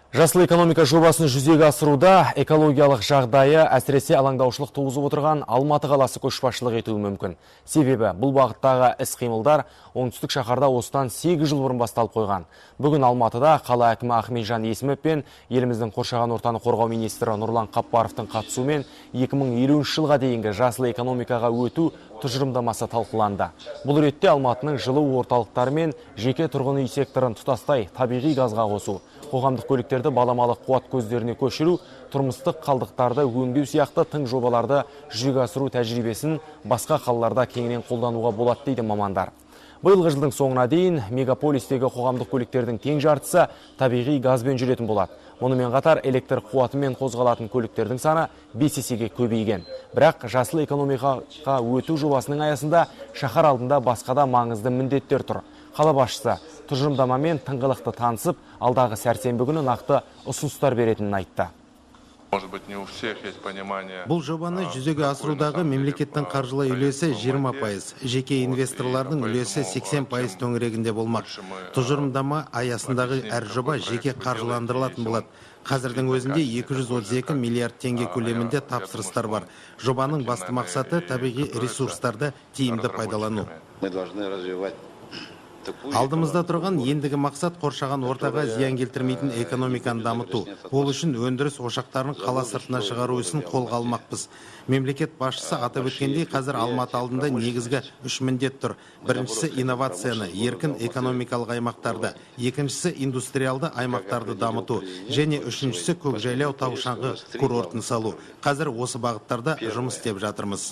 Жасыл экономика жобасын жүзеге асыруда экологиялық жағдайы әсіресе алаңдаушылық туғызып отырған Алматы қаласы көшбасшылық етуі мүмкін. Себебі бұл бағыттағы іс-қимылдар оңтүстік шаһарда осыдан 8 жыл бұрын басталып қойған. Бүгін Алматыда қала әкімі Ахметжан Есімов пен еліміздің қоршаған ортаны қорғау министрі Нұрлан Қапбаровтың қатысуымен 2050 жылға дейінгі жасыл экономикаға өту тұжырымдамасы талқыланды. Бұл ретте Алматының жылу орталықтары мен жеке тұрғын үй секторын тұтастай табиғи газға қосу, қоғамдық көліктерді баламалы қуат көздеріне көшіру, тұрмыстық қалдықтарды өңдеу сияқты тың жобаларды жүзеге асыру тәжірибесін басқа қалаларда кеңінен қолдануға болады дейді мамандар. Биылғы жылдың соңына дейін мегаполистегі қоғамдық көліктердің тең жартысы табиғи газбен жүретін болады. Мұнымен қатар электр қуатымен қозғалатын көліктердің саны 5 есеге көбейген. Бірақ жасыл экономикаға өту жобасының аясында шаһар алдында басқада маңызды міндеттер тұр. Қала басшысы тұжырымдамамен тыңғылықты танысып, алдағы сәрсенбі күні нақты ұсыныстар беретінін айтты. Бұл жобаны жүзеге асырудағы мемлекеттің қаржылай үлесі 20%, жеке инвесторлардың үлесі 80% төңірегінде болмақ. Тұжырымдама аясындағы әр жоба жеке қаржыландырылатын болады. Қазірдің өзінде 232 миллиард теңге көлемінде тапсырыстар бар. Жобаның басты мақсаты табиғи ресурстарды тиімді пайдалану. Алдымызда тұрған ендігі мақсат қоршаған ортаға зиян келтірмейтін экономиканы дамыту. Ол үшін өндіріс ошақтарын қала сыртына шығару ісін қолға алмақпыз. Мемлекет басшысы атап өткендей, қазір Алматы алдында негізгі 3 міндет тұр. Біріншісі инновацияны, еркін экономикалық аймақтарды, екіншісі индустриалды аймақтарды дамыту, және үшіншісі көкжайлау тау-шаңғы курортын салу. Қазір осы бағыттарда жұмыс істеп жатырмыз.